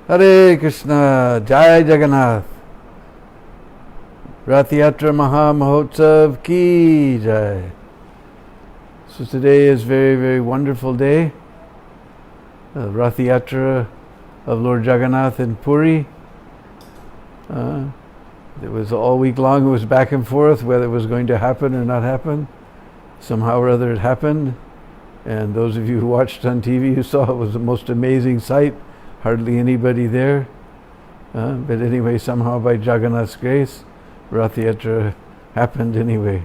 Hare Krishna, Jai Jagannath. Rathayatra Maha Mahotsav Ki Jai. So today is very, very wonderful day. Rathayatra of Lord Jagannath in Puri. It was all week long, it was back and forth whether it was going to happen or not happen. Somehow or other it happened. And those of you who watched on TV, you saw it was the most amazing sight. Hardly anybody there. But anyway, somehow by Jagannath's grace, Rathayatra happened anyway,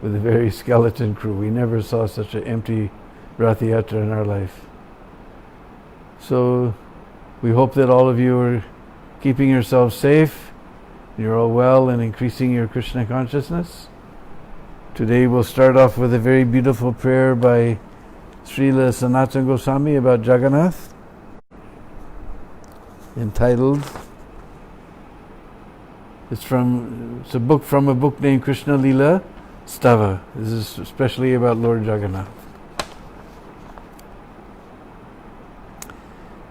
with a very skeleton crew. We never saw such an empty Rathayatra in our life. So we hope that all of you are keeping yourselves safe, you're all well and increasing your Krishna consciousness. Today we'll start off with a very beautiful prayer by Srila Sanatana Goswami about Jagannath, entitled, it's a book from a book named Krishna Lila Stava. This is especially about Lord Jagannath.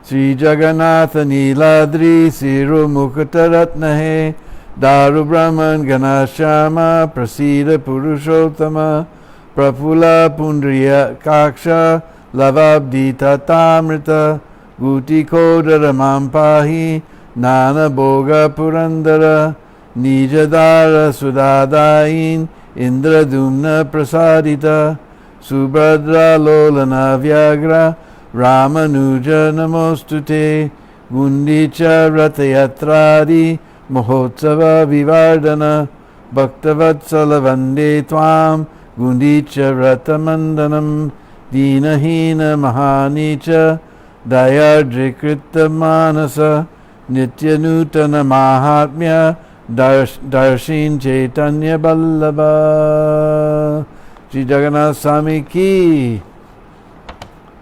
Sri Jagannath Niladri Siru Mukutaratnahe Daru Brahman Ganashama Prasida Purushottama Prapula Pundriya Kaksha Lavabdi Tatamrita Guti Kodara Mampahi Nana Boga Purandara Nijadara Sudadain Indra Dumna Prasadita Subhadra Lolana Vyagra Ramanuja Namostute Gundicha Rathayatradi Mahotsava Vivardhana Bhaktavatsala Vande Tvam Gundicha Ratamandanam Dinahina Mahanicha Dayadrikrita Manasa Nityanutana Mahatmya Darshin Chaitanya Ballabha. Sri Jagannath Swami Ki.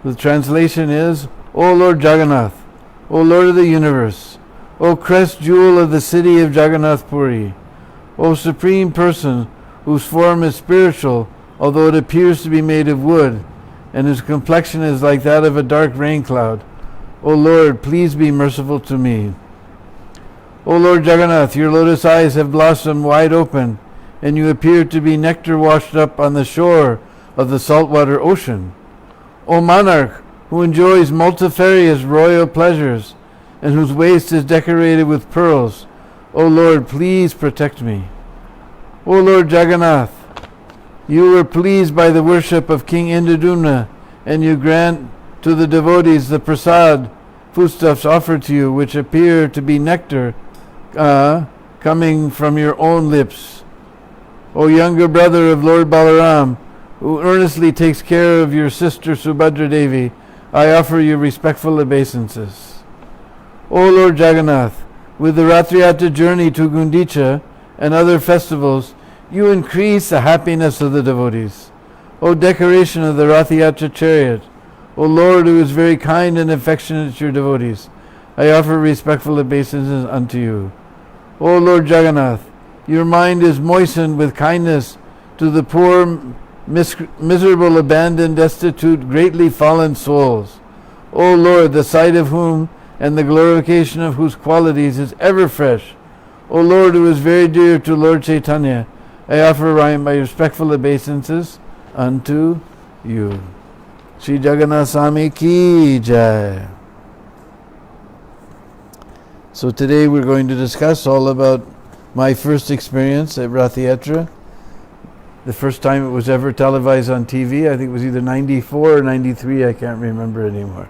The translation is, O Lord Jagannath, O Lord of the universe, O crest jewel of the city of Jagannath Puri, O supreme person whose form is spiritual, although it appears to be made of wood, and whose complexion is like that of a dark rain cloud. O Lord, please be merciful to me. O Lord Jagannath, your lotus eyes have blossomed wide open, and you appear to be nectar washed up on the shore of the saltwater ocean. O monarch, who enjoys multifarious royal pleasures, and whose waist is decorated with pearls, O Lord, please protect me. O Lord Jagannath, you were pleased by the worship of King Indradumna, and you grant to the devotees the prasad, foodstuffs offered to you, which appear to be nectar coming from your own lips. O younger brother of Lord Balaram, who earnestly takes care of your sister Subhadra Devi, I offer you respectful obeisances. O Lord Jagannath, with the Rathayatra journey to Gundicha and other festivals, you increase the happiness of the devotees. O decoration of the Rathayatra chariot, O Lord, who is very kind and affectionate to your devotees, I offer respectful obeisances unto you. O Lord Jagannath, your mind is moistened with kindness to the poor, miserable, abandoned, destitute, greatly fallen souls. O Lord, the sight of whom and the glorification of whose qualities is ever fresh. O Lord, who is very dear to Lord Chaitanya, I offer my respectful obeisances unto you. Sri Jagannath Swami Ki Jai. So today we're going to discuss all about my first experience at Rathayatra. The first time it was ever televised on TV, I think it was either 94 or 93, I can't remember anymore.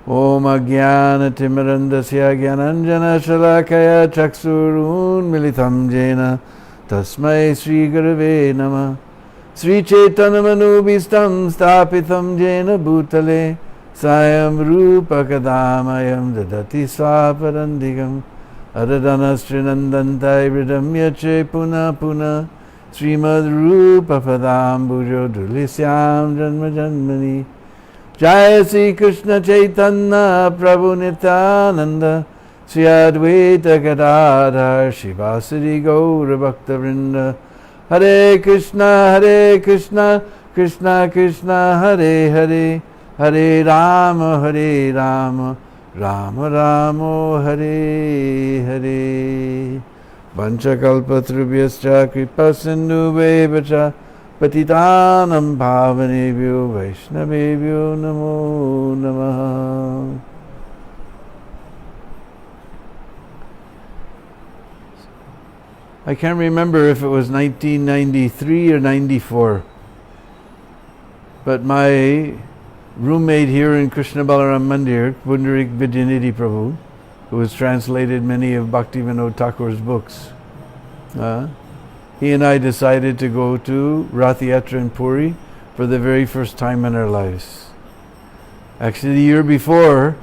Om Agyana Timirandasya Gyananjana Shalakaya Chaksurun Militam Jena Tasmai Sri Gurave Nama Sri Chaitanya Manubhistam Stapitam Jena Bhutale Sayam Rupa Kadamayam Dadati Swaparandigam Adadana Srinandantai Vridamya Che Puna Puna Srimad Rupa Padambujo Dulisyam Janma Janmani Jaya Sri Krishna Chaitanya Prabhu Nityananda Sri Advaita Gadadhar Shivasari Gaura Bhakta Vrinda Hare Krishna Krishna Krishna Hare Hare Hare Rama Rama Ramo Hare Hare. Vanchakalpatrubhyascha kripasindhubheva patitanam bhavanebhyo vaishnavebhyo namo namaha. I can't remember if it was 1993 or 94, but my roommate here in Krishna Balaram Mandir, Pundarik Vidyanidhi Prabhu, who has translated many of Bhaktivinoda Thakur's books, he and I decided to go to Rathayatra in Puri for the very first time in our lives. Actually, the year before,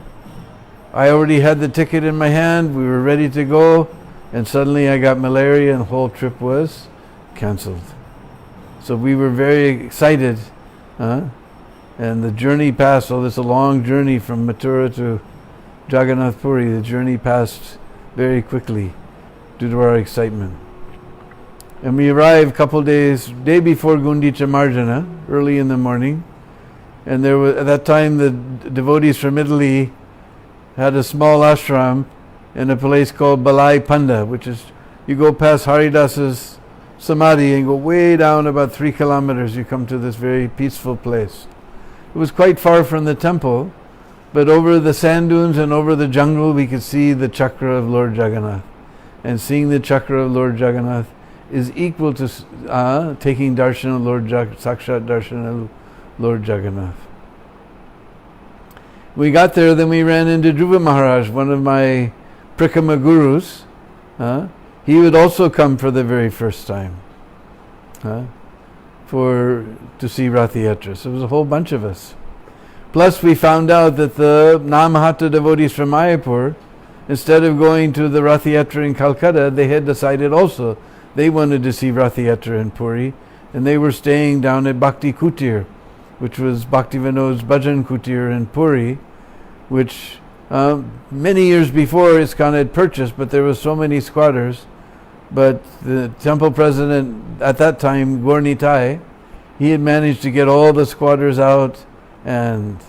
I already had the ticket in my hand, we were ready to go, and suddenly I got malaria and the whole trip was cancelled. So we were very excited, and the journey passed, this is a long journey from Mathura to Jagannath Puri, the journey passed very quickly due to our excitement. And we arrived day before Gundicha Marjana, early in the morning, and there was, at that time the devotees from Italy had a small ashram in a place called Balai Panda, which is, you go past Haridas's Samadhi and go way down about 3 kilometers, you come to this very peaceful place. It was quite far from the temple, but over the sand dunes and over the jungle we could see the chakra of Lord Jagannath. And seeing the chakra of Lord Jagannath is equal to taking darshan of Sakshat darshan of Lord Jagannath. We got there, then we ran into Dhruva Maharaj, one of my Prikama gurus. He would also come for the very first time to see Rathayatra. So it was a whole bunch of us. Plus we found out that the Namahata devotees from Mayapur, instead of going to the Rathayatra in Calcutta, they had decided also they wanted to see Rathayatra in Puri, and they were staying down at Bhakti Kutir, which was Bhaktivinoda's Bhajan Kutir in Puri, which many years before ISKCON had purchased, but there were so many squatters. But the temple president at that time, Gornitai, he had managed to get all the squatters out and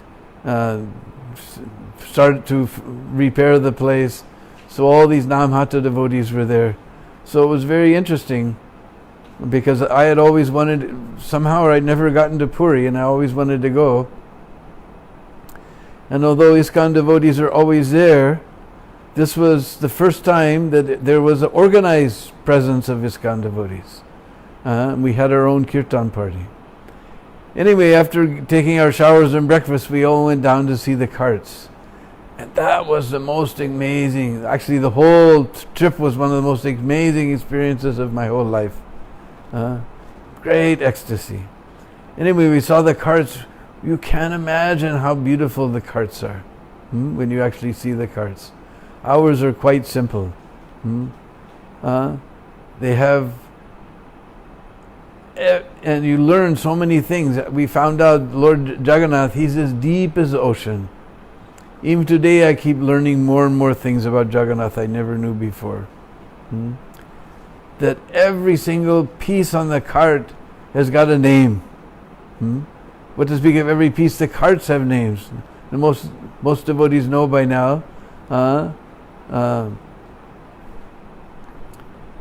started to repair the place. So all these Namhata devotees were there. So it was very interesting because I had always wanted, somehow I'd never gotten to Puri and I always wanted to go. And although ISKCON devotees are always there, this was the first time that there was an organized presence of ISKCON devotees. We had our own kirtan party. Anyway, after taking our showers and breakfast, we all went down to see the carts. And that was the most amazing, actually the whole trip was one of the most amazing experiences of my whole life. Great ecstasy. Anyway, we saw the carts. You can't imagine how beautiful the carts are when you actually see the carts. Ours are quite simple. They have, and you learn so many things. We found out Lord Jagannath, he's as deep as the ocean. Even today I keep learning more and more things about Jagannath I never knew before. That every single piece on the cart has got a name. What to speak of every piece, the carts have names. The most devotees know by now.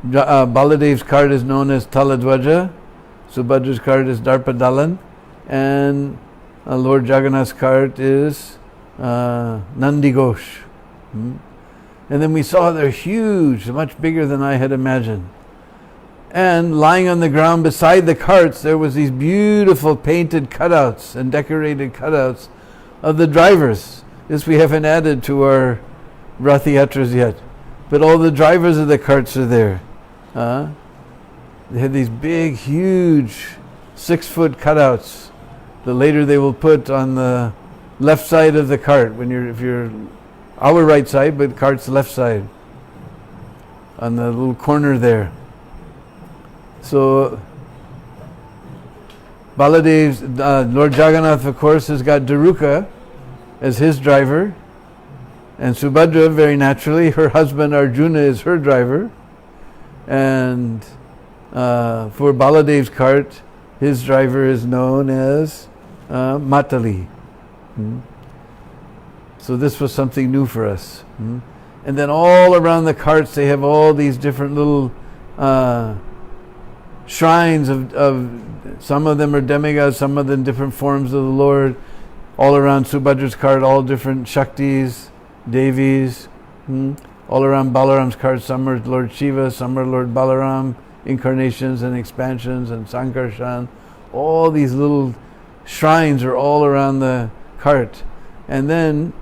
Baladev's cart is known as Taladwaja, Subhadra's cart is Darpadalan, and Lord Jagannath's cart is Nandighosh. And then we saw they're huge, much bigger than I had imagined. And lying on the ground beside the carts, there was these beautiful painted cutouts and decorated cutouts of the drivers. This we haven't added to our Rathayatras yet. But all the drivers of the carts are there. They had these big, huge 6-foot cutouts that later they will put on the left side of the cart if you're our right side, but cart's left side on the little corner there. So Baladev's Lord Jagannath, of course, has got Daruka as his driver, and Subhadra, very naturally, her husband Arjuna is her driver, and for Baladev's cart, his driver is known as Matali. So this was something new for us. And then all around the carts they have all these different little shrines of some of them are demigods, some of them different forms of the Lord. All around Subhadra's cart, all different Shaktis, Devis. All around Balaram's cart, some are Lord Shiva, some are Lord Balaram, incarnations and expansions and Sankarshan. All these little shrines are all around the cart. And then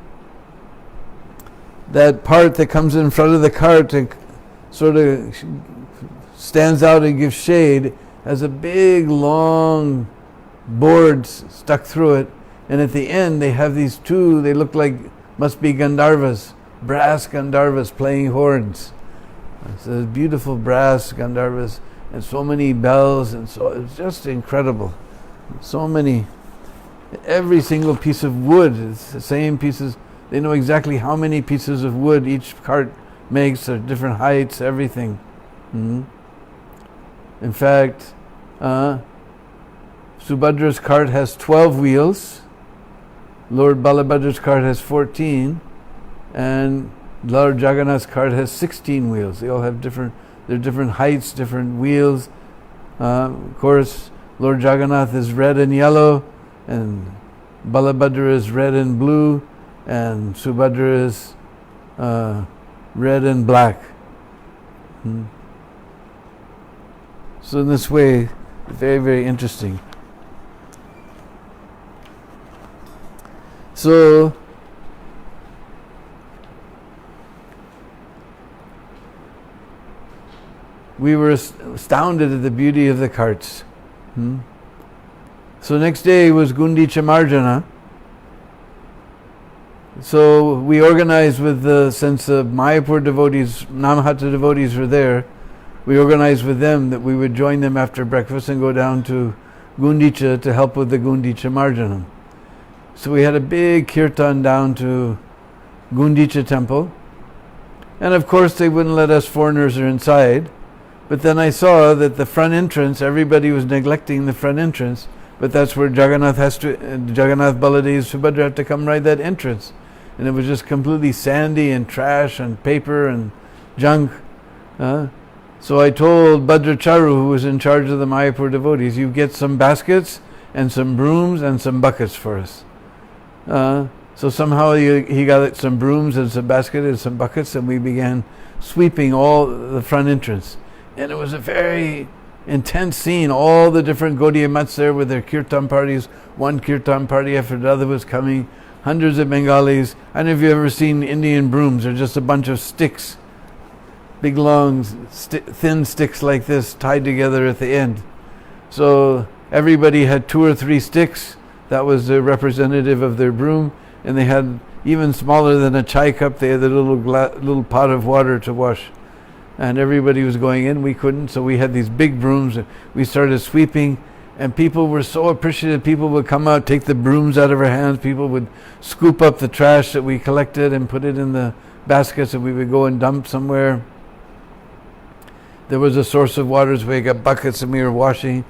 that part that comes in front of the cart and sort of stands out and gives shade has a big long board stuck through it, and at the end they have these two, they look like must be Gandharvas, brass Gandharvas playing horns. So beautiful brass Gandharvas and so many bells, and so it's just incredible. So many, every single piece of wood, it's the same pieces. They know exactly how many pieces of wood each cart makes, at different heights, everything. In fact, Subhadra's cart has 12 wheels, Lord Balabhadra's cart has 14, and Lord Jagannath's cart has 16 wheels. They all have different heights, different wheels. Of course, Lord Jagannath is red and yellow, and Balabhadra is red and blue, and Subhadra is red and black. So in this way, very, very interesting. So we were astounded at the beauty of the carts. So next day was Gundicha Marjana. So we organized with the sense of Mayapur devotees, Namahata devotees were there. We organized with them that we would join them after breakfast and go down to Gundicha to help with the Gundicha Marjanam. So we had a big kirtan down to Gundicha temple. And of course they wouldn't let us foreigners inside. But then I saw that the front entrance, everybody was neglecting the front entrance. But that's where Jagannath Baladev, Subhadra have to come right that entrance. And it was just completely sandy and trash and paper and junk. So I told Bhadracharu, who was in charge of the Mayapur devotees, you get some baskets and some brooms and some buckets for us. So somehow he got some brooms and some baskets and some buckets, and we began sweeping all the front entrance. And it was a very intense scene. All the different Gaudiya Mats there with their kirtan parties. One kirtan party after another was coming. Hundreds of Bengalis. I don't know if you've ever seen Indian brooms. They're just a bunch of sticks. Big long thin sticks like this tied together at the end. So everybody had 2 or 3 sticks. That was the representative of their broom. And they had, even smaller than a chai cup, they had a little pot of water to wash. And everybody was going in, we couldn't, so we had these big brooms. We started sweeping, and people were so appreciative. People would come out, take the brooms out of our hands. People would scoop up the trash that we collected and put it in the baskets, and we would go and dump somewhere. There was a source of water, so we got buckets and we were washing.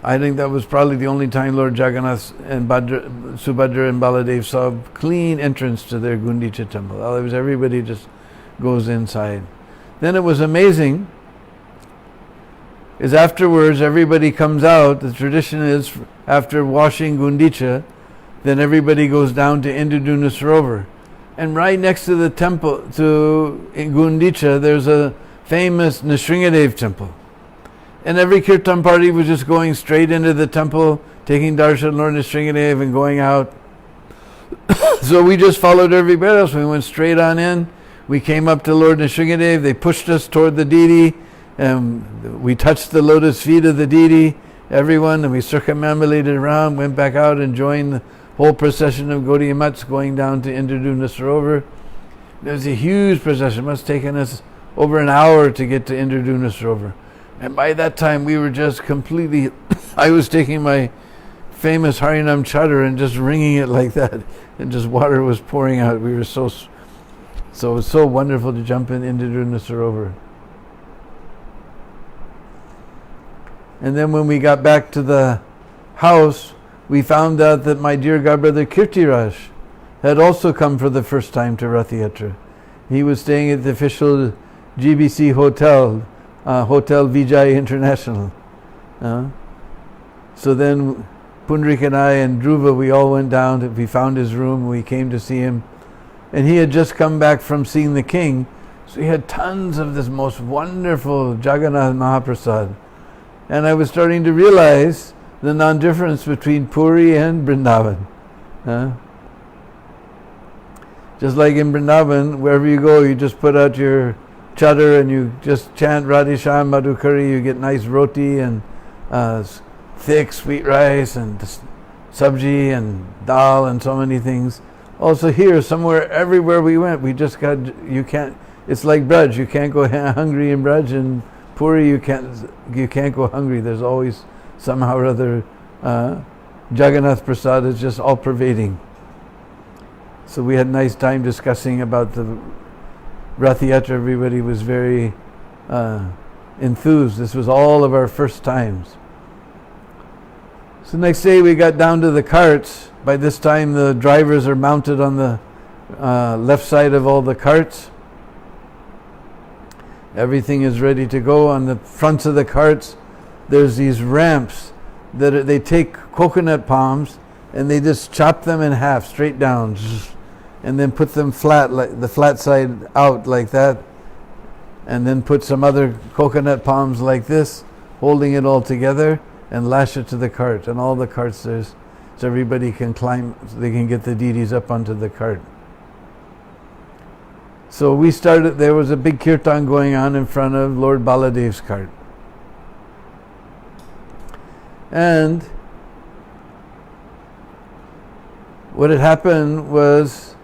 I think that was probably the only time Lord Jagannath and Subhadra and Baladev saw a clean entrance to their Gundicha temple. Otherwise, everybody just goes inside. Then it was amazing, is afterwards everybody comes out. The tradition is after washing Gundicha, then everybody goes down to Indraduna Sarovar. And right next to the temple, to Gundicha, there's a famous Nrsingadev temple. And every kirtan party was just going straight into the temple, taking darshan Lord Nrsingadev and going out. So we just followed everybody else. We went straight on in. We came up to Lord Nrsingadev. They pushed us toward the deity. And we touched the lotus feet of the deity, everyone, and we circumambulated around, went back out and joined the whole procession of Gaudiya Mats going down to Indraduna Sarovar. There was a huge procession. It must have taken us over an hour to get to Indraduna Sarovar. And by that time we were just completely, I was taking my famous Harinam chadar and just wringing it like that, and just water was pouring out. We were so it was so wonderful to jump in Indraduna Sarovar. And then when we got back to the house, we found out that my dear godbrother Kirtiraj had also come for the first time to Rathayatra. He was staying at the official GBC hotel, Hotel Vijay International. So then Pundrik and I and Dhruva, we all went down, we found his room, we came to see him. And he had just come back from seeing the king, so he had tons of this most wonderful Jagannath Mahaprasad. And I was starting to realize the non-difference between Puri and Vrindavan. Just like in Vrindavan, wherever you go, you just put out your chadar and you just chant Radhisham Madhukari, you get nice roti and thick sweet rice and sabji and dal and so many things. Also here, somewhere, everywhere we went, we just got, it's like Braj, you can't go hungry in Braj, and Puri you can't go hungry. There's always somehow or other Jagannath Prasad is just all pervading. So we had a nice time discussing about the Rathayatra. Everybody was very enthused. This was all of our first times. So next day we got down to the carts. By this time the drivers are mounted on the left side of all the carts. Everything is ready to go. On the fronts of the carts there's these ramps that they take coconut palms and they just chop them in half straight down and then put them flat, like the flat side out like that, and then put some other coconut palms like this, holding it all together, and lash it to the cart. And all the carts there's, so everybody can climb, so they can get the deities up onto the cart. So we started, there was a big kirtan going on in front of Lord Baladev's cart. And what had happened was,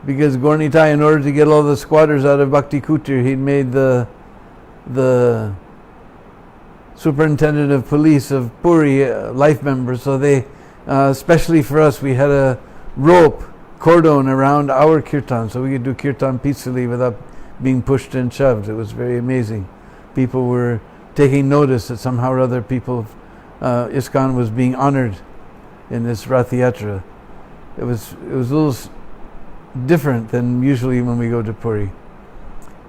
because Gornitai, in order to get all the squatters out of Bhakti Kutir, he'd made the superintendent of police of Puri life member. So they, especially for us, we had a rope, cordon around our kirtan, so we could do kirtan peacefully without being pushed and shoved. It was very amazing. People were taking notice that somehow or other ISKCON was being honored in this Rathayatra. It was a little different than usually when we go to Puri.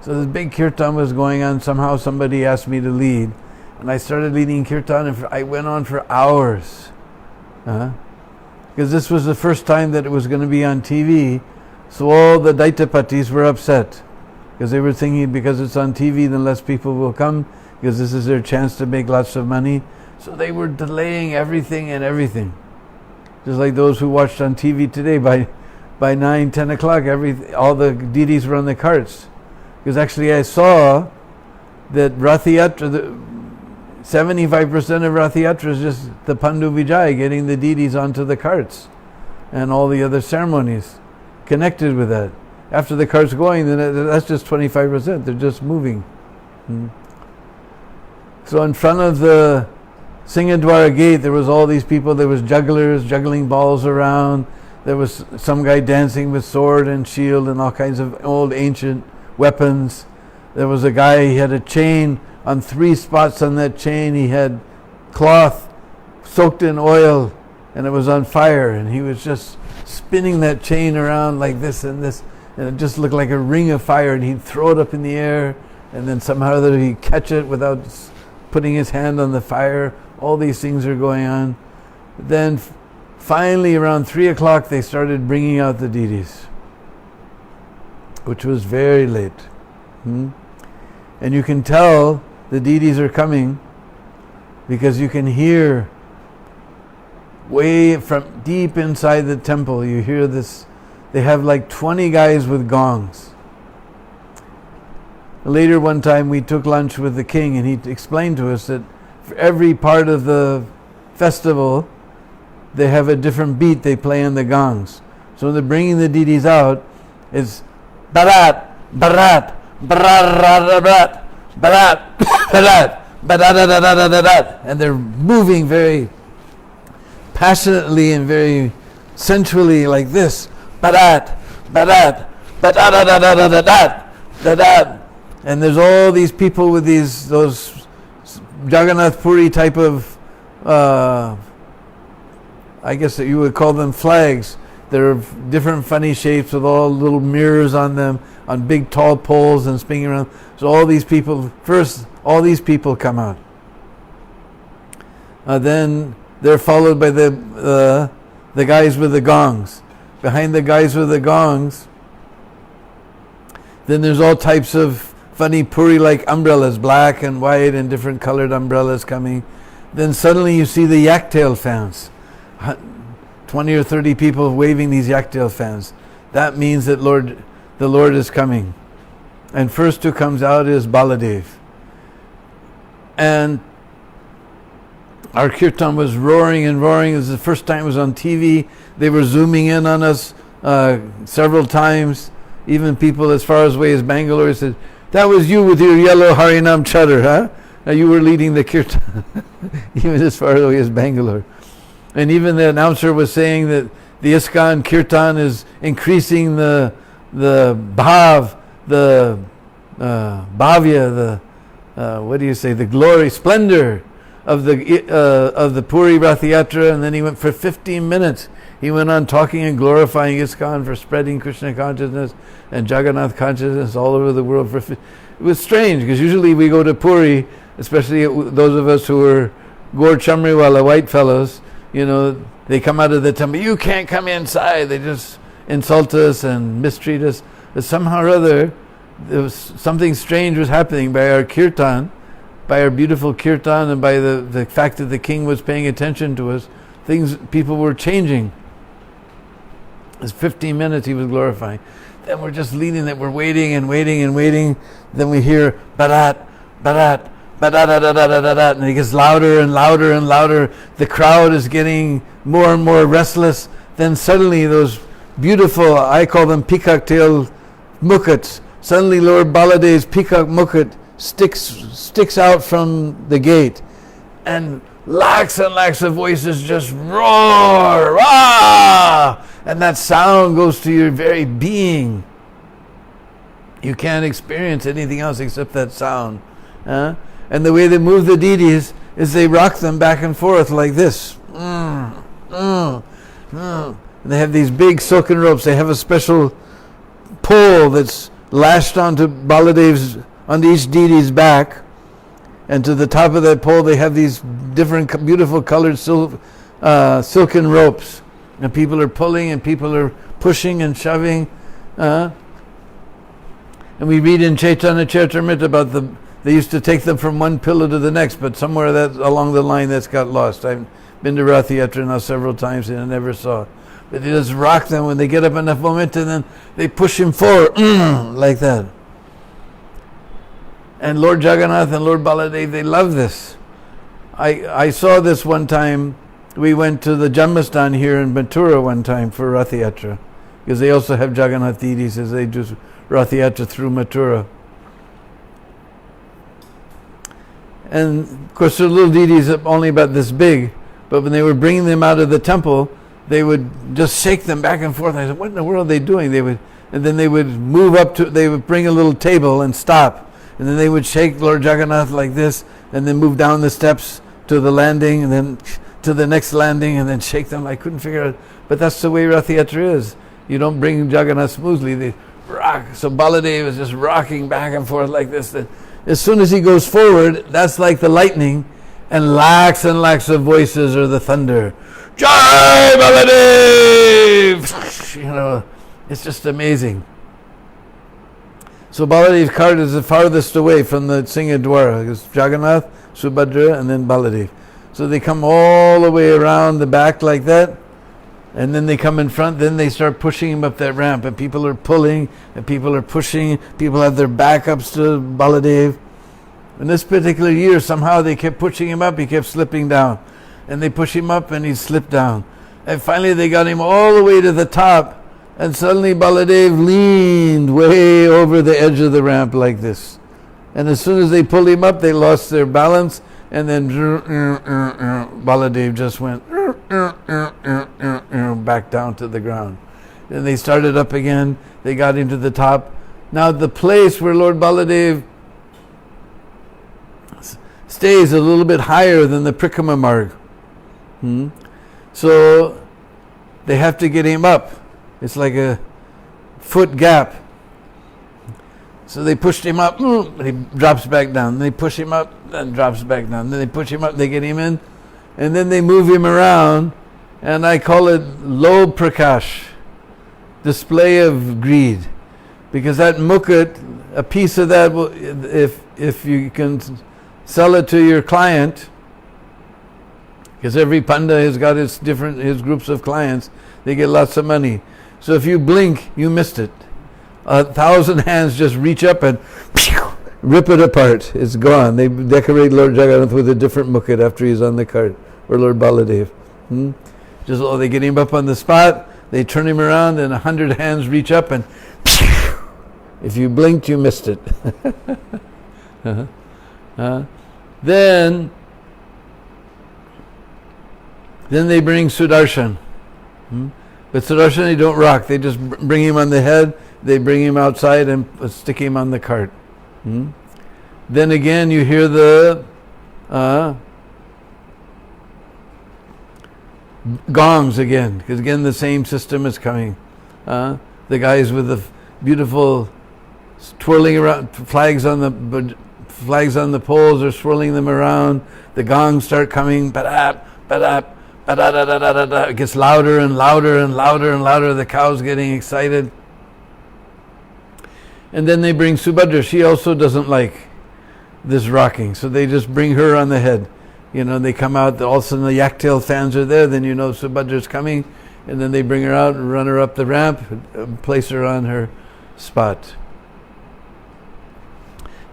So this big kirtan was going on. Somehow somebody asked me to lead, and I started leading kirtan, and I went on for hours. Because this was the first time that it was going to be on TV, so all the Daitapatis were upset. Because they were thinking, because it's on TV, then less people will come, because this is their chance to make lots of money. So they were delaying everything and everything. Just like those who watched on TV today, by 9, 10 o'clock, all the deities were on the carts. Because actually I saw that Rathayatra, 75% of Rathayatra is just the Pandu Vijay, getting the deities onto the carts, and all the other ceremonies connected with that. After the cart's going, then that's just 25%. They're just moving. So in front of the Singadwara gate, there was all these people. There was jugglers juggling balls around. There was some guy dancing with sword and shield and all kinds of old ancient weapons. There was a guy, he had a chain. On 3 spots on that chain, he had cloth soaked in oil, and it was on fire. And he was just spinning that chain around like this and this. And it just looked like a ring of fire, and he'd throw it up in the air, and then somehow or other he'd catch it without putting his hand on the fire. All these things are going on. Then finally around 3 o'clock they started bringing out the deities, which was very late. And you can tell the deities are coming because you can hear way from deep inside the temple, you hear this. They have like 20 guys with gongs. Later one time we took lunch with the king, and he explained to us that for every part of the festival they have a different beat they play on the gongs. So when they're bringing the deities out, it's Barat, Barat, Barat, Barat, Barat, Barat, Barat, and they're moving very passionately and very sensually like this. Barat, Barat, Barat, and there's all these people with those Jagannath Puri type of I guess that you would call them flags. They're of different funny shapes with all little mirrors on them, on big tall poles and spinning around. So all these people come out. Then they're followed by the guys with the gongs. Behind the guys with the gongs, then there's all types of funny Puri-like umbrellas, black and white and different colored umbrellas coming. Then suddenly you see the yak-tail fans. 20 or 30 people waving these yak-tail fans. That means that the Lord is coming. And first who comes out is Baladev. And our kirtan was roaring and roaring. It was the first time it was on TV. They were zooming in on us several times. Even people as far away as Bangalore said, "That was you with your yellow Harinam chadar, huh? Now you were leading the kirtan." Even as far away as Bangalore. And even the announcer was saying that the ISKCON kirtan is increasing the bhav, the bhavya, the glory, splendor of the Puri Rathayatra. And then he went for 15 minutes. He went on talking and glorifying ISKCON for spreading Krishna consciousness and Jagannath consciousness all over the world. It was strange because usually we go to Puri, especially those of us who are Gaur Chamriwala white fellows. They come out of the temple. You can't come inside. They just insult us and mistreat us. But somehow or other, there was something strange was happening by our kirtan, by our beautiful kirtan, and by the fact that the king was paying attention to us. People were changing. It's 15 minutes he was glorifying. Then we're just leading it. We're waiting and waiting and waiting. Then we hear barat, barat, barat, and it gets louder and louder and louder. The crowd is getting more and more restless. Then suddenly those beautiful, I call them peacock tail mukuts. Suddenly Lord Baladev's peacock mukut sticks out from the gate, and lakhs of voices just roar, ah! And that sound goes to your very being. You can't experience anything else except that sound. And the way they move the deities is they rock them back and forth like this. And they have these big silken ropes. They have a special pole that's lashed onto each deity's back. And to the top of that pole they have these different beautiful colored silken ropes. And people are pulling and people are pushing and shoving. And we read in Chaitanya Charitamrita about they used to take them from one pillar to the next, but somewhere along the line that's got lost. I've been to Rathayatra now several times and I never saw it. But they just rock them when they get up enough momentum, then they push him forward like that. And Lord Jagannath and Lord Baladev, they love this. I saw this one time. We went to the Janmastan here in Mathura one time for Rathayatra, because they also have Jagannath deities as they do Rathayatra through Mathura. And of course the little deities are only about this big, but when they were bringing them out of the temple, they would just shake them back and forth. I said, what in the world are they doing? They would bring a little table and stop, and then they would shake Lord Jagannath like this, and then move down the steps to the landing, and then to the next landing, and then shake them. I couldn't figure out, but that's the way Rathayatra is. You don't bring Jagannath smoothly. They rock. So Baladev is just rocking back and forth like this. As soon as he goes forward, that's like the lightning, and lakhs of voices are the thunder. Jai Baladev! It's just amazing. So Baladev's cart is the farthest away from the Singadwara. It's Jagannath, Subhadra, and then Baladev. So they come all the way around the back like that, and then they come in front. Then they start pushing him up that ramp, and people are pulling, and people are pushing. People have their backups to Baladev. In this particular year, somehow they kept pushing him up. He kept slipping down, and they push him up, and he slipped down. And finally, they got him all the way to the top, and suddenly Baladev leaned way over the edge of the ramp like this. And as soon as they pulled him up, they lost their balance. And then Baladev just went back down to the ground. Then they started up again. They got into the top. Now the place where Lord Baladev stays a little bit higher than the Prikrama Marg. So they have to get him up. It's like a foot gap. So they pushed him up, but he drops back down. They push him up, and drops back down. Then they push him up, they get him in, and then they move him around, and I call it low prakash, display of greed. Because that mukut, a piece of that, if you can sell it to your client, because every panda has got his groups of clients, they get lots of money. So if you blink, you missed it. 1,000 hands just reach up and rip it apart. It's gone. They decorate Lord Jagannath with a different mukut after he's on the cart, or Lord Baladev. They get him up on the spot, they turn him around, and 100 hands reach up, and if you blinked, you missed it. Then they bring Sudarshan. But Sudarshan, they don't rock. They just bring him on the head. They bring him outside and stick him on the cart. Then again, you hear the gongs again, because again the same system is coming. The guys with the beautiful twirling around flags on the poles are swirling them around. The gongs start coming. Badap, badap, badadadadadada. It gets louder and louder and louder and louder. The cow's getting excited. And then they bring Subhadra. She also doesn't like this rocking, so they just bring her on the head. They come out, all of a sudden the yak-tail fans are there, then Subhadra's coming, and then they bring her out and run her up the ramp, and place her on her spot.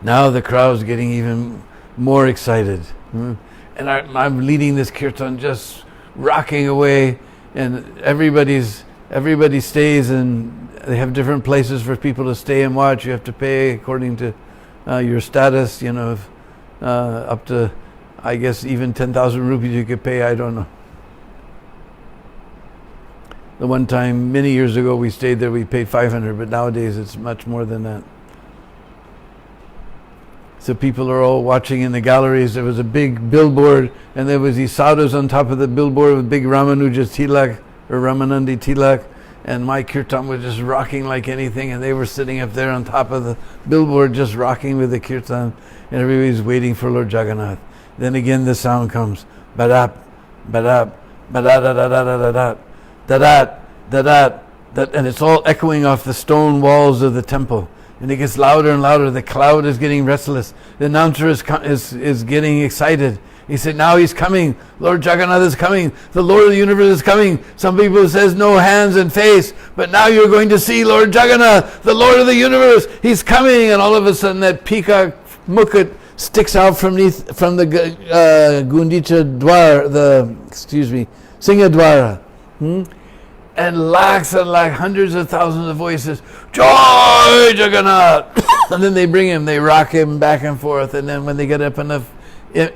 Now the crowd's getting even more excited. And I'm leading this kirtan, just rocking away, and everybody stays, and they have different places for people to stay and watch. You have to pay according to your status, up to, I guess, even 10,000 rupees you could pay, I don't know. The one time, many years ago, we stayed there, we paid 500, but nowadays it's much more than that. So people are all watching in the galleries. There was a big billboard, and there was these sadhus on top of the billboard with big Ramanuja tilak, or Ramanandi tilak, and my kirtan was just rocking like anything, and they were sitting up there on top of the billboard just rocking with the kirtan, and everybody's waiting for Lord Jagannath. Then again the sound comes, badap, badap, badadadadadadadad, dadat, dadat, and it's all echoing off the stone walls of the temple. And it gets louder and louder. The crowd is getting restless. The announcer is getting excited. He said, now he's coming. Lord Jagannath is coming. The Lord of the universe is coming. Some people says no hands and face, but now you're going to see Lord Jagannath, the Lord of the universe. He's coming. And all of a sudden that peacock mukut sticks out from the Gundicha Dwar, Singha Dwara. And lakhs and hundreds of thousands of voices, Joy Jagannath! And then they bring him, they rock him back and forth, and then when they get up enough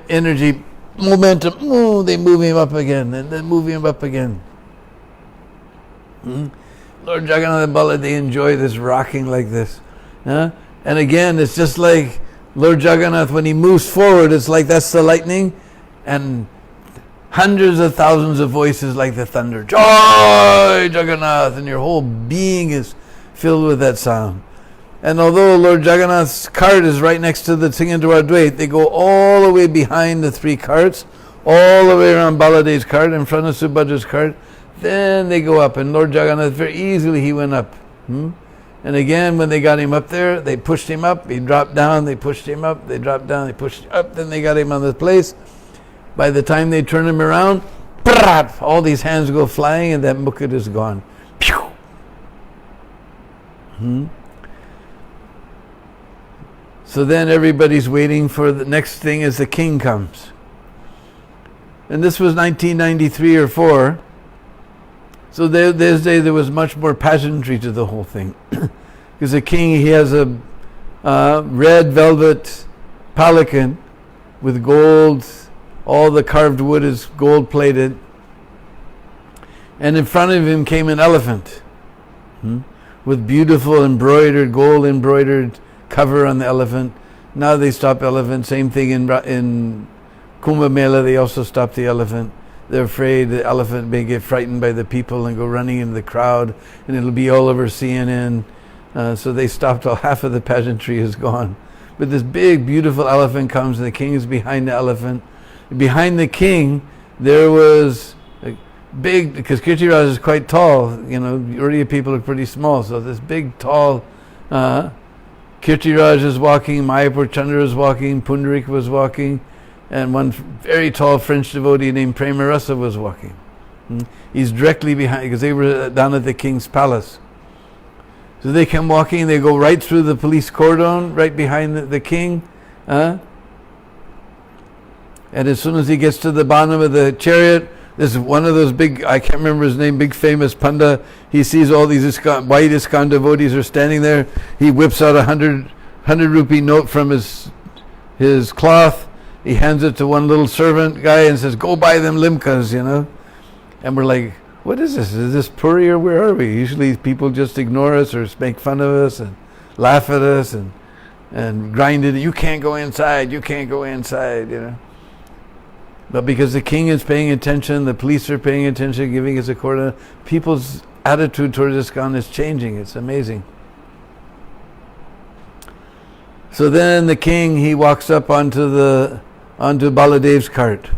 energy, momentum, they move him up again, and then move him up again. Lord Jagannath and Bala, they enjoy this rocking like this. And again, it's just like Lord Jagannath, when he moves forward, it's like that's the lightning, and hundreds of thousands of voices like the thunder, Joy Jagannath, and your whole being is filled with that sound. And although Lord Jagannath's cart is right next to the Singhandwar Dwait, they go all the way behind the three carts, all the way around Baladev's cart, in front of Subhadra's cart. Then they go up, and Lord Jagannath, very easily he went up. And again, when they got him up there, they pushed him up, he dropped down, they pushed him up, they dropped down, they pushed him up, then they got him on the place. By the time they turn him around, all these hands go flying, and that mukut is gone. So then everybody's waiting for the next thing as the king comes. And this was 1993 or 4. So this day there was much more pageantry to the whole thing. Because the king, he has a red velvet palanquin with gold. All the carved wood is gold plated. And in front of him came an elephant with beautiful embroidered, gold embroidered cover on the elephant. Now they stop elephant. Same thing in Kumbh Mela, they also stop the elephant. they're afraid the elephant may get frightened by the people and go running into the crowd, and it'll be all over CNN. So they stopped. Half of the pageantry is gone. But this big, beautiful elephant comes, and the king is behind the elephant. Behind the king, there was a big, because Kirtiraj is quite tall. Uriya people are pretty small. So this big, tall Kirtiraj is walking, Mayapur Chandra is walking, Pundarik was walking, and one very tall French devotee named Premarasa was walking. He's directly behind, because they were down at the king's palace. So they come walking, they go right through the police cordon, right behind the king. And as soon as he gets to the bottom of the chariot, there's one of those big, I can't remember his name, big famous panda. He sees all these white ISKCON devotees are standing there. He whips out 100 rupee note from his cloth. He hands it to one little servant guy and says, "Go buy them limkas," And we're like, what is this? Is this Puri or where are we? Usually people just ignore us or make fun of us and laugh at us and grind it. You can't go inside. You can't go inside. But because the king is paying attention, the police are paying attention, giving us a cordon, people's attitude towards ISKCON is changing. It's amazing. So then the king, he walks up onto Baladev's cart.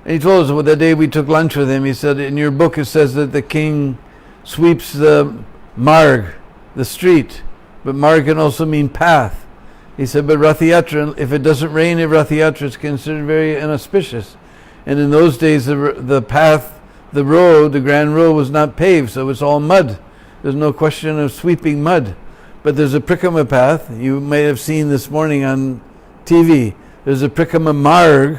And he told us the day we took lunch with him, he said, in your book it says that the king sweeps the marg, the street. But marg can also mean path. He said, but Rathayatra, if it doesn't rain at Rathayatra, it's considered very inauspicious. And in those days, the path, the road, the grand road was not paved, so it's all mud. There's no question of sweeping mud. But there's a Prikama path, you may have seen this morning on TV. There's a Prikama marg,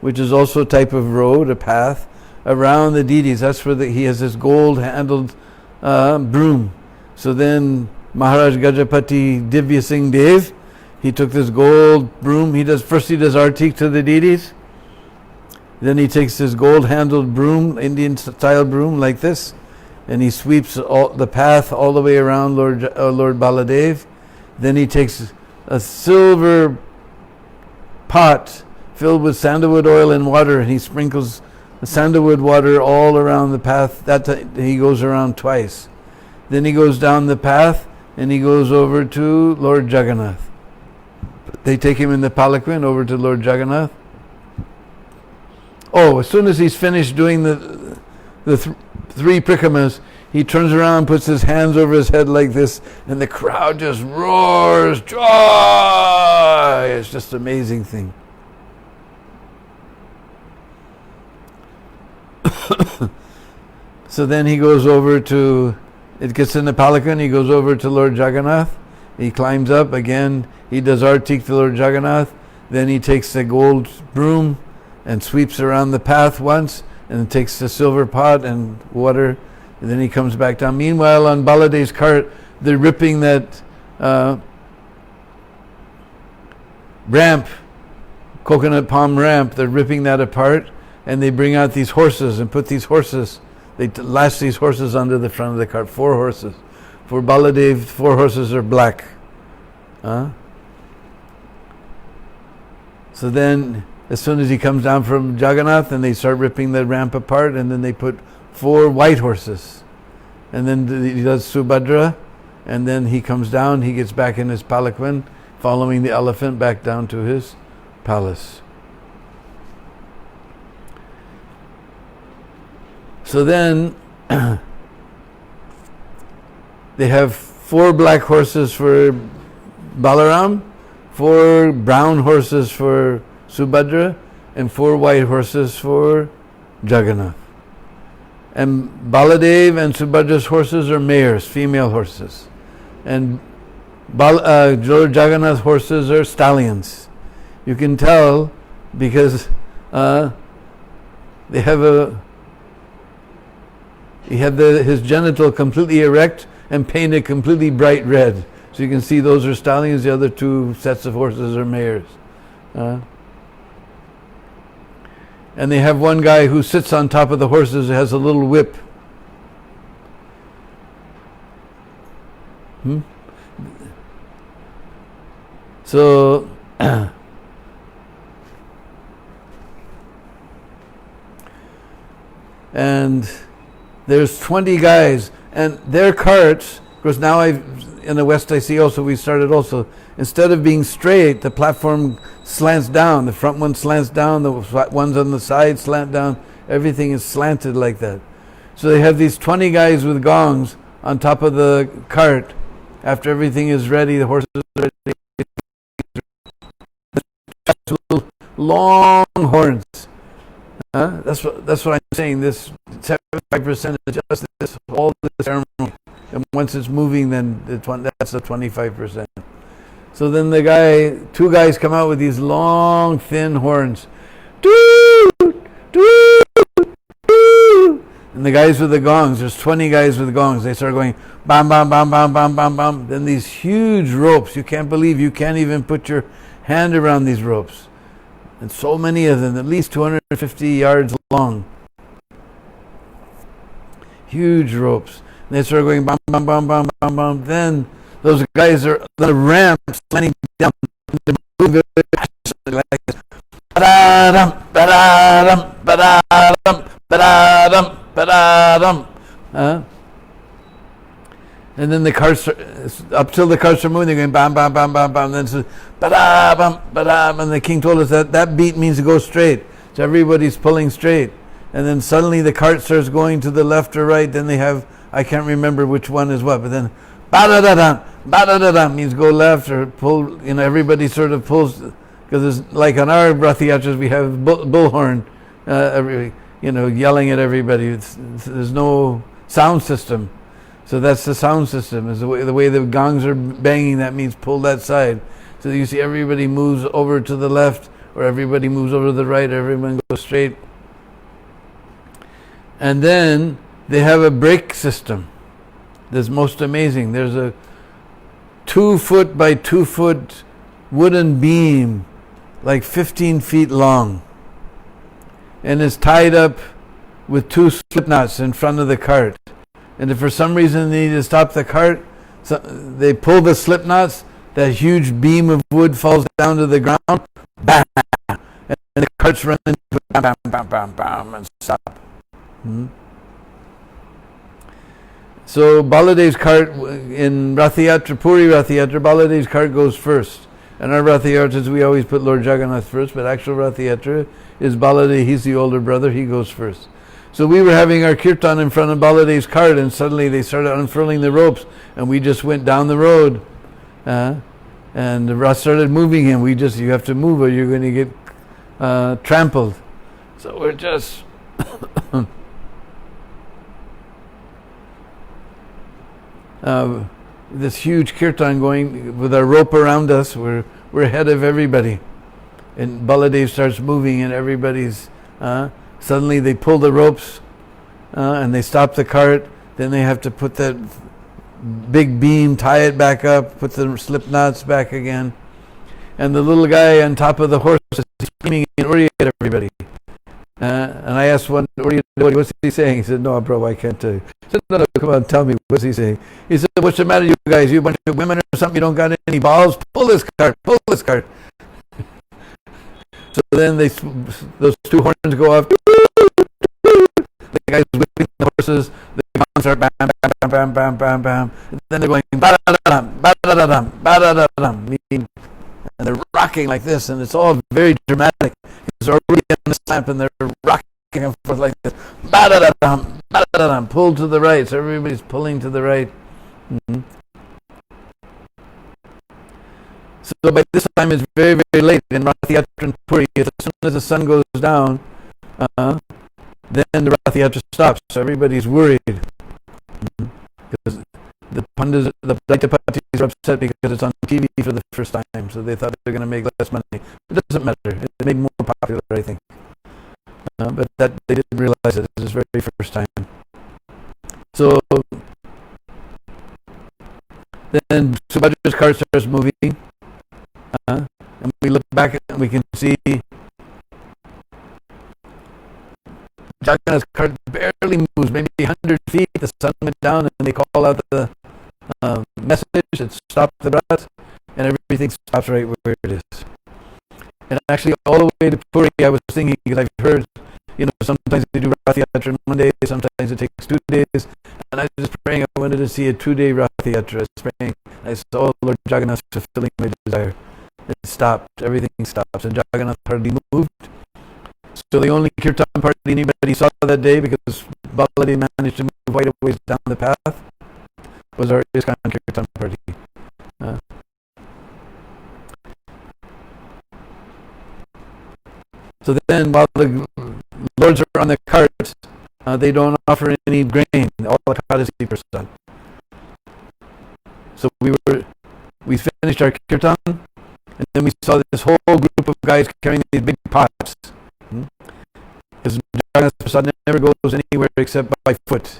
which is also a type of road, a path, around the deities. That's where he has this gold-handled broom. So then Maharaj Gajapati Divya Singh Dev, he took this gold broom. First he does artik to the deities. Then he takes this gold-handled broom, Indian-style broom like this, and he sweeps the path all the way around Lord Baladev. Then he takes a silver pot filled with sandalwood oil and water, and he sprinkles the sandalwood water all around the path. He goes around twice. Then he goes down the path, and he goes over to Lord Jagannath. They take him in the palanquin over to Lord Jagannath. As soon as he's finished doing the three prikamas, he turns around, puts his hands over his head like this, and the crowd just roars, joy! It's just an amazing thing. So then he goes over to, it gets in the palanquin, he goes over to Lord Jagannath, he climbs up again, he does artik to Lord Jagannath, then he takes the gold broom and sweeps around the path once, and takes the silver pot and water, and then he comes back down. Meanwhile, on Baladev's cart, they're ripping that ramp, coconut palm ramp, they're ripping that apart, and they bring out these horses and put these horses, they lash these horses under the front of the cart, 4 horses. For Baladev, 4 horses are black. So then, as soon as he comes down from Jagannath, and they start ripping the ramp apart, and then they put 4 white horses. And then he does Subhadra, and then he comes down, he gets back in his palanquin, following the elephant back down to his palace. So then, they have 4 black horses for Balaram, 4 brown horses for Subhadra, and 4 white horses for Jagannath. And Baladev and Subhadra's horses are mares, female horses. And Lord Jagannath's horses are stallions. You can tell because they have his genital completely erect and painted completely bright red. So you can see those are stallions, the other 2 sets of horses are mares. And they have one guy who sits on top of the horses, has a little whip. So and there's 20 guys, and their carts, of course now in the West I see also, we started also, instead of being straight, the platform slants down, the front one slants down, the ones on the side slant down, everything is slanted like that. So they have these 20 guys with gongs on top of the cart. After everything is ready, the horses are ready, long horns. That's what I'm saying. This 75% is just this, all this ceremony, and once it's moving, then that's the 25%. So then two guys come out with these long, thin horns. And the guys with the gongs, there's 20 guys with gongs, they start going bam, bam, bam, bam, bam, bam, bam. Then these huge ropes, you can't even put your hand around these ropes. And so many of them, at least 250 yards long. Huge ropes. And they start going bam, bam, bam, bam, bam, bam. Then those guys are the ramps landing down. They're moving like this. Ba-da-dum, ba-da-dum, ba-da-dum, ba-da-dum, ba-da-dum. And then the carts up till the carts are moving, they're going bam, bam, bam, bam, bam. And then it's ba-da, bam, ba-da. And the king told us that beat means to go straight. So everybody's pulling straight. And then suddenly the cart starts going to the left or right. Then they have, I can't remember which one is what, but then ba-da-da-dum means go left or pull, everybody sort of pulls, because it's like on our Rathayatras we have bullhorn, yelling at everybody. There's no sound system. So that's the sound system, is the way the gongs are banging, that means pull that side. So you see everybody moves over to the left, or everybody moves over to the right, or everyone goes straight. And then they have a brake system that's most amazing. There's a 2 foot by 2 foot wooden beam, like 15 feet long, and is tied up with 2 slip knots in front of the cart. And if for some reason they need to stop the cart, so they pull the slip knots, that huge beam of wood falls down to the ground, bam, and the carts run into it, bam, bam, bam, bam, bam, and stop. So Baladev's cart in Rathayatra, Puri Rathayatra, Baladev's cart goes first. And our Rathayatras, we always put Lord Jagannath first, but actual Rathayatra is Baladev, he's the older brother, he goes first. So we were having our kirtan in front of Baladev's cart, and suddenly they started unfurling the ropes, and we just went down the road. And the Rath started moving him. You have to move or you're going to get trampled. So we're just this huge kirtan going with our rope around us. We're ahead of everybody, and Baladev starts moving, and everybody's suddenly they pull the ropes and they stop the cart. Then they have to put that big beam, tie it back up, put the slip knots back again, and the little guy on top of the horse is screaming in Uriya at everybody. And I asked one Uriya, what's he saying? He said, no, bro, I can't tell you. I said, no, come on, tell me, what's he saying? He said, what's the matter, you guys? You a bunch of women or something? You don't got any balls? Pull this cart, pull this cart. So then those 2 horns go off. The guys whipping the horses. The guns are bam, bam, bam, bam, bam, bam, bam. And then they're going ba-da-da-dum, ba-da-da-dum, ba-da-da-dum. And they're rocking like this, and it's all very dramatic. Because they're already in the stamp, and they're rocking and forth like this. Ba-da-da-dum, ba-da-da-dum. Pull to the right. So everybody's pulling to the right. So by this time it's very, very late in Rathayatra and Puri. As soon as the sun goes down, then the Rathayatra stops. So everybody's worried. Because the Pandits, the Daitapatis are upset because it's on TV for the first time. So they thought they were going to make less money. It doesn't matter. It made more popular, I think. But that they didn't realize it. It was the very first time. So then Subhadra's cart starts moving. And we look back and we can see Jagannath's cart barely moves, maybe 100 feet. The sun went down and they call out the message that stopped the Rath, and everything stops right where it is. And actually all the way to Puri, I was thinking, because I've heard, sometimes they do Rathayatra in one day, sometimes it takes 2 days. And I was just praying, I wanted to see a 2-day Rathayatra. I was praying, I saw, oh Lord Jagannath fulfilling my desire. It stopped, everything stopped, and Jagannath hardly moved. So the only kirtan party anybody saw that day, because Baladev managed to move quite a ways down the path, was our ISKCON kirtan party. So then, while the lords are on the carts, they don't offer any grain, all Ekadasi prasad. So we finished our kirtan, and then we saw this whole group of guys carrying these big pots. Because Jagannath prasad never goes anywhere except by foot.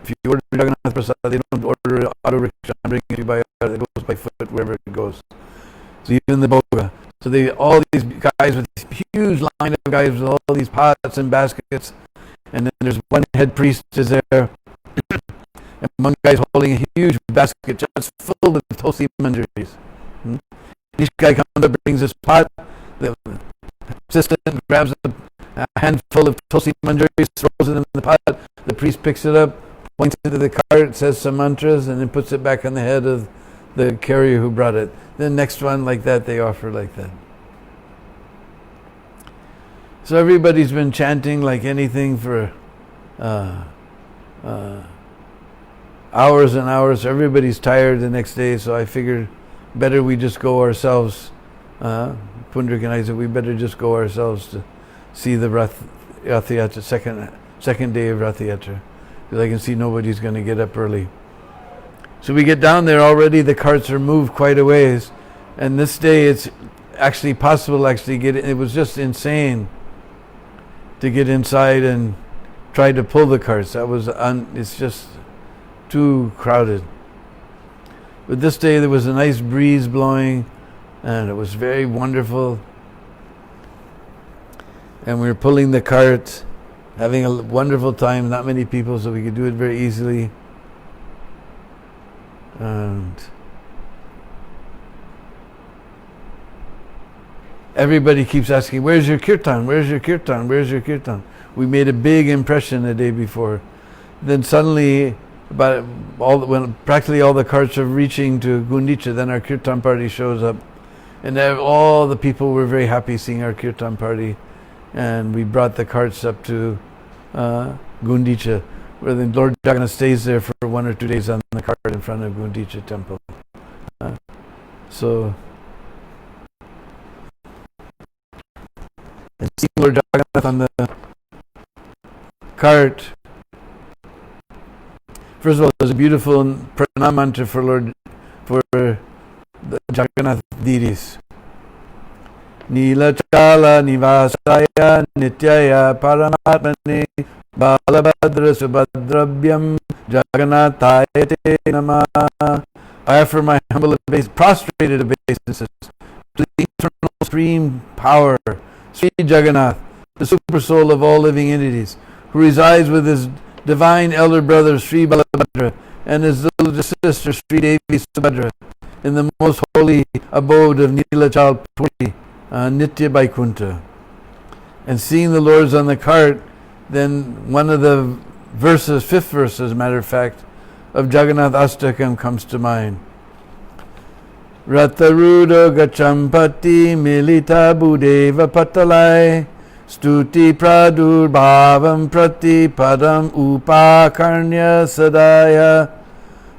If you order Jagannath prasad, they don't order auto rickshaw and bring it to you by auto. It goes by foot wherever it goes. So even the boga. So all these guys with this huge line of guys with all these pots and baskets, and then there's one head priest is there, and one guy's holding a huge basket just full with tulsi manjaris. Each guy comes up, brings his pot. The assistant grabs a handful of tulsi manjaris, throws it in the pot. The priest picks it up, points it to the cart, says some mantras, and then puts it back on the head of the carrier who brought it. The next one, like that, they offer like that. So everybody's been chanting like anything for hours and hours. Everybody's tired the next day, so I figured better we just go ourselves. Pundrik and I said we better just go ourselves to see the Rathayatra, second day of Rathayatra, because I can see nobody's going to get up early. So we get down there already, the carts are moved quite a ways, and this day it's actually possible to get in. It was just insane to get inside and try to pull the carts. It's just too crowded. But this day there was a nice breeze blowing, and it was very wonderful. And we were pulling the cart, having a wonderful time, not many people, so we could do it very easily. And everybody keeps asking, where's your kirtan? Where's your kirtan? Where's your kirtan? We made a big impression the day before. Then suddenly, when practically all the carts are reaching to Gundicha, then our kirtan party shows up. And all the people were very happy seeing our kirtan party. And we brought the carts up to Gundicha, where the Lord Jagannath stays there for 1 or 2 days on the cart in front of Gundicha temple. And seeing Lord Jagannath on the cart, first of all, there's a beautiful pranam mantra for the Jagannath deities. Nilachala nivasaya nityaya paramatmane balabhadra subhadrabhyam jagannathayate namah. I offer my humble prostrated obeisances to the eternal supreme power, Sri Jagannath, the super soul of all living entities, who resides with his divine elder brother Sri Balabhadra and his little sister Sri Devi Subhadra in the most holy abode of Nilachal Puri, Nitya Vaikuntha. And seeing the lords on the cart, then one of the verses, 5th verse as a matter of fact, of Jagannath Astakam comes to mind. Ratarudo gachampati milita budeva patalai stuti pradur bhavam prati padam upakarnya sadaya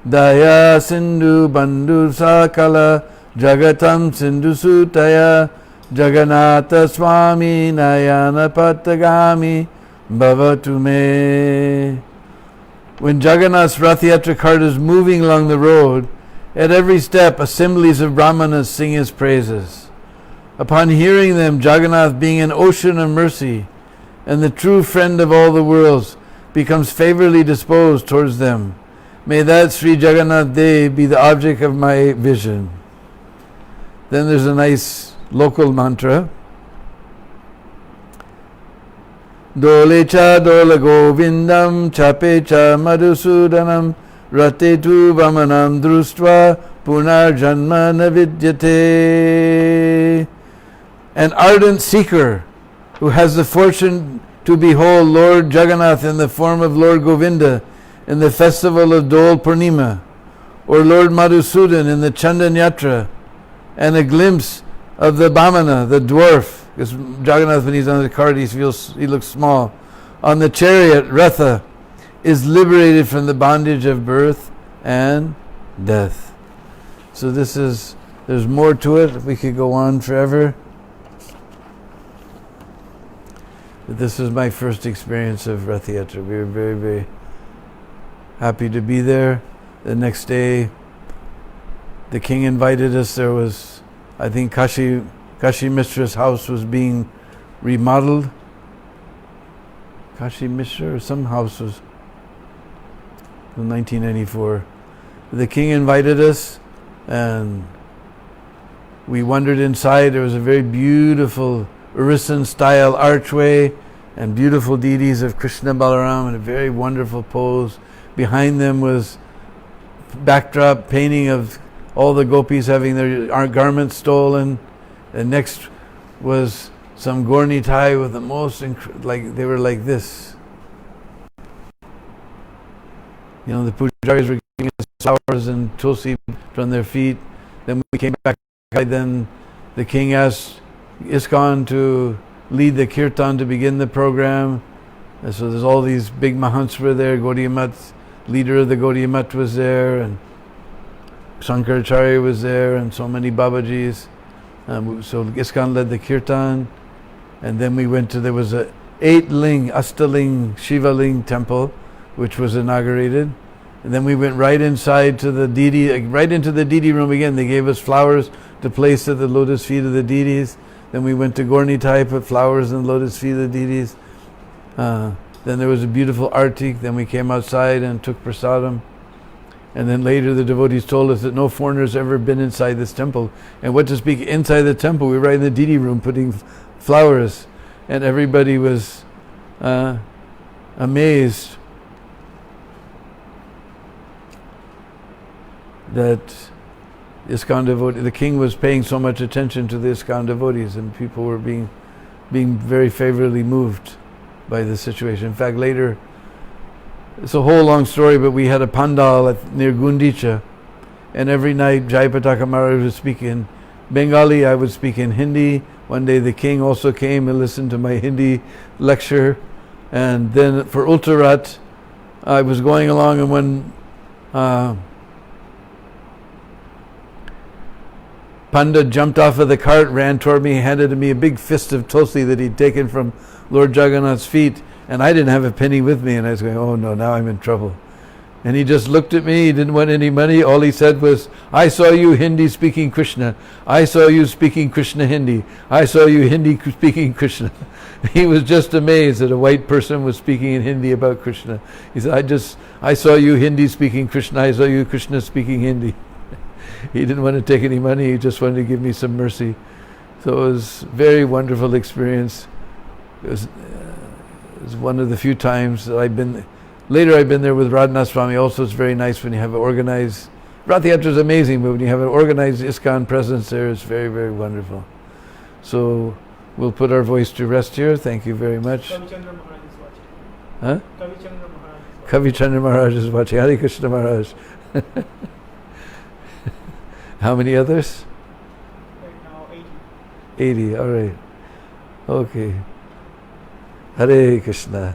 daya sindhu bandhu sakala jagatam sindhu sutaya Jagannatha Swami Nayana Patagami Bhavatu Me. When Jagannath's Rathayatra cart is moving along the road, at every step assemblies of Brahmanas sing his praises. Upon hearing them, Jagannath, being an ocean of mercy and the true friend of all the worlds, becomes favorably disposed towards them. May that Sri Jagannath Dev be the object of my vision. Then there's a nice local mantra. Dole cha dole govindam chape cha madhusudanam ratetu vamanam drustva punar janma navidyate. An ardent seeker who has the fortune to behold Lord Jagannath in the form of Lord Govinda in the festival of Dol Purnima, or Lord Madhusudan in the Chandan Yatra, and a glimpse of the Bhamana, the dwarf, because Jagannath, when he's on the cart, he looks small, on the chariot, Ratha, is liberated from the bondage of birth and death. So there's more to it. We could go on forever. But this was my first experience of Rathayatra. We were very, very happy to be there. The next day, the king invited us. There was, I think, Kashi Mishra's house was being remodeled. Kashi Mishra or some house was in 1994. The king invited us, and we wandered inside. There was a very beautiful Urisan-style archway and beautiful deities of Krishna Balaram in a very wonderful pose. Behind them was backdrop painting of all the gopis having their garments stolen. And next was some Gornitai with the most, they were like this. You know, the pujaris were giving us flowers and tulsi from their feet. Then we came back. Then the king asked ISKCON to lead the kirtan to begin the program. And so there's all these big mahants were there. Gaudiya Math, leader of the Gaudiya Math was there, and Shankaracharya was there, and so many Babajis. So ISKCON led the kirtan, and then we went to, there was a 8-ling, Ashtaling, Shiva-ling temple, which was inaugurated. And then we went right inside to the deity, right into the deity room again. They gave us flowers to place at the lotus feet of the deities. Then we went to Gornitai, put flowers in the lotus feet of the deities. Then there was a beautiful artik. Then we came outside and took prasadam. And then later the devotees told us that no foreigner's ever been inside this temple. And what to speak, inside the temple, we were right in the deity room putting flowers. And everybody was amazed that ISKCON devotee, the king was paying so much attention to the ISKCON devotees, and people were being very favorably moved by the situation. In fact, later, it's a whole long story, but we had a pandal near Gundicha, and every night Jayapataka Maharaj would speak in Bengali, I would speak in Hindi. One day the king also came and listened to my Hindi lecture, and then for Uttarat, I was going along, and when Pandit jumped off of the cart, ran toward me, handed me a big fist of tulsi that he'd taken from Lord Jagannath's feet, and I didn't have a penny with me, and I was going, oh no, now I'm in trouble. And he just looked at me, he didn't want any money. All he said was, I saw you Hindi speaking Krishna. I saw you speaking Krishna Hindi. I saw you Hindi speaking Krishna. He was just amazed that a white person was speaking in Hindi about Krishna. He said, I saw you Hindi speaking Krishna. I saw you Krishna speaking Hindi. He didn't want to take any money, he just wanted to give me some mercy. So it was a very wonderful experience. It was one of the few times that I've been there with Radhanath Swami. Also, it's very nice when you have an organized, Rathayatra is amazing, but when you have an organized ISKCON presence there, it's very, very wonderful. So we'll put our voice to rest here. Thank you very much. Kavichandra Maharaj is watching. Huh? Kavichandra Maharaj is watching. Kavichandra Maharaj is watching. Hare Krishna Maharaj. How many others? Right now, 80. 80, all right. Okay. Hare Krishna.